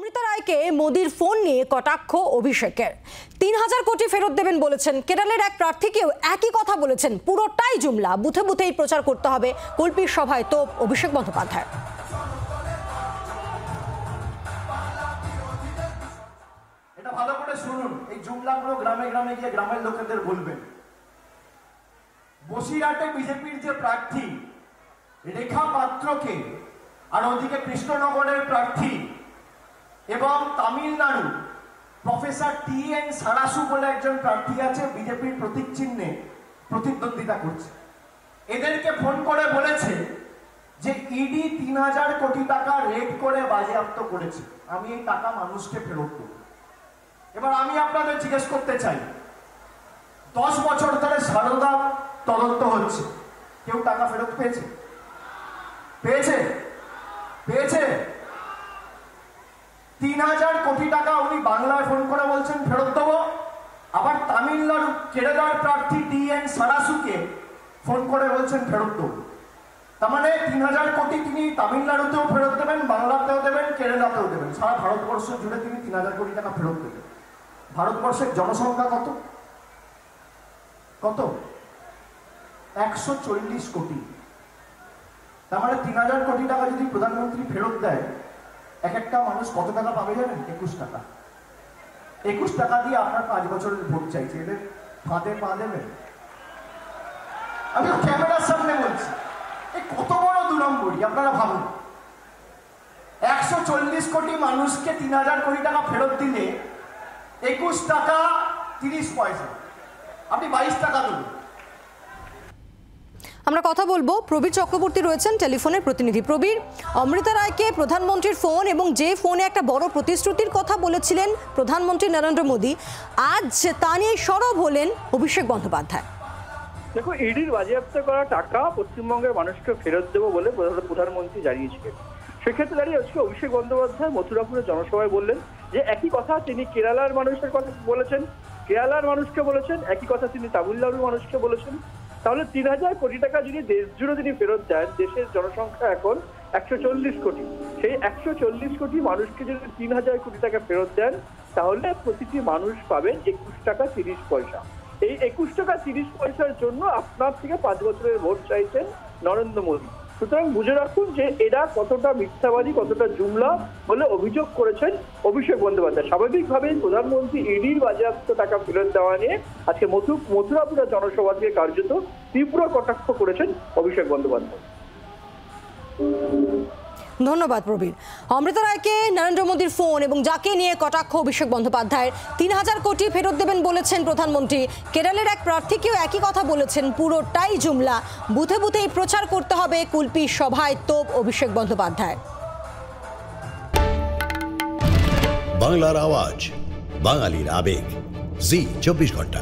অমৃতা রায়কে মোদির ফোন নিয়ে কটাক্ষ অভিষেকের। ৩,০০০ কোটি ফেরত দেবেন বলেছেন। কেরলের এক প্রার্থীকেও একই কথা বলেছেন। পুরোটাই জুমলা, বুথে বুথেই প্রচার করতে হবে। কুলপির সভায় তোপ অভিষেক বন্দ্যোপাধ্যায়। এটা ভালো করে শুনুন, এই জুমলাগুলো গ্রামে গ্রামে গিয়ে গ্রামের লোকেদের বলবেন। বসিরহাটে বিজেপির যে প্রার্থী রেখা পাত্রকে আর ওদিকে কৃষ্ণনগরের প্রার্থী এবং তামিলনাড়ু প্রফেসর TN সারাসু বলে একজন প্রার্থী আছে, বিজেপির প্রতীক চিহ্নে প্রতিদ্বন্দ্বিতা করছে। এদেরকে ফোন করে বলেছে যে ইডি ৩,০০০ কোটি টাকা রেড করে বাজেয়াপ্ত করেছে, আমি এই টাকা মানুষকে ফেরত দেব। এবার আমি আপনাদের জিজ্ঞেস করতে চাই, 10 বছর ধরে সারদা তদন্ত হচ্ছে, কেউ টাকা ফেরত পেয়েছে? পেয়েছে? পেয়েছে? ৩,০০০ কোটি টাকা উনি বাংলায় ফোন করে বলছেন ফেরত দেবো, আবার তামিলনাড়ু কেরালার প্রার্থী TN সারাসুকে ফোন করে বলছেন ফেরত দেবো। তার মানে ৩,০০০ কোটি তিনি তামিলনাড়ুতেও ফেরত দেবেন, বাংলাতেও দেবেন, কেরালাতেও দেবেন, সারা ভারতবর্ষ জুড়ে তিনি ৩,০০০ কোটি টাকা ফেরত দেবেন। ভারতবর্ষের জনসংখ্যা কত? কত? ১৪০ কোটি। তার মানে ৩,০০০ কোটি টাকা যদি প্রধানমন্ত্রী ফেরত দেয়, এক একটা মানুষ কত টাকা পাবে জানেন? ২১ টাকা। ২১ টাকা দিয়ে আপনার ৫ বছরের ভোট চাইছে, এদের ফাঁদে পা দেবেন? আমি ক্যামেরার সামনে বলছি, এই কত বড় দুরম্বরী আপনারা ভাবুন। ১৪০ কোটি মানুষকে ৩,০০০ কোটি টাকা ফেরত দিলে ২১ টাকা ৩০ পয়সা, আপনি ২২ টাকা দেবেন। আমরা কথা বলবো, প্রবীর চক্রবর্তী রয়েছেন টেলিফোনের প্রতিনিধি। প্রবীর, অমৃতা রায়কে প্রধানমন্ত্রীর ফোন এবং যে ফোনে একটা বড় প্রতিশ্রুতির কথা বলেছিলেন প্রধানমন্ত্রী নরেন্দ্র মোদী, আজ তা নিয়ে সরব হলেন অভিষেক বন্দ্যোপাধ্যায়। দেখো, ইডির বাজেয়াপ্ত করা টাকা পশ্চিমবঙ্গের মানুষকে ফেরত দেবো বলে প্রধানমন্ত্রী জানিয়েছিলেন। সেক্ষেত্রে দাঁড়িয়ে আজকে অভিষেক বন্দ্যোপাধ্যায় মথুরাপুরে জনসভায় বললেন যে একই কথা তিনি কেরালার মানুষের কথা বলেছেন, কেরালার মানুষকে বলেছেন, একই কথা তিনি তামিলনাড়ুর মানুষকে বলেছেন। তাহলে ৩,০০০ কোটি টাকা যদি দেশ জুড়ে তিনি ফেরত দেন, দেশের জনসংখ্যা এখন ১৪০ কোটি, সেই ১৪০ কোটি মানুষকে যদি ৩,০০০ কোটি টাকা ফেরত দেন, তাহলে প্রতিটি মানুষ পাবেন ২১ টাকা ৩০ পয়সা। এই ২১ টাকা ৩০ পয়সার জন্য আপনার থেকে ৫ বছরের ভোট চাইছেন নরেন্দ্র মোদী। সুতরাং বুঝে রাখুন যে এরা কতটা মিথ্যাবাদী, কতটা জুমলা বলে অভিযোগ করেছেন অভিষেক বন্দ্যোপাধ্যায়। স্বাভাবিকভাবেই প্রধানমন্ত্রী ইডির বাজেয়াপ্ত টাকা ফেরত দেওয়া নিয়ে আজকে মথুরাপুরা জনসভা থেকে কার্যত তীব্র কটাক্ষ করেছেন অভিষেক বন্দ্যোপাধ্যায়। ধন্যবাদ প্রবীর। অমৃতা রায়কে নরেন্দ্র মোদীর ফোন এবং যাকে নিয়ে কটাক্ষ অভিষেক বন্দ্যোপাধ্যায়ের। ৩,০০০ কোটি ফেরত দেবেন বলেছেন প্রধানমন্ত্রী। কেরলের এক প্রার্থীকেও একই কথা বলেছেন, পুরোটাই জুমলা, বুথে বুথেই প্রচার করতে হবে। কুলপির সভায় তোপ অভিষেক বন্দ্যোপাধ্যায়। বাংলার আওয়াজ, বাঙালির আবেগ, জি ২৪ ঘন্টা।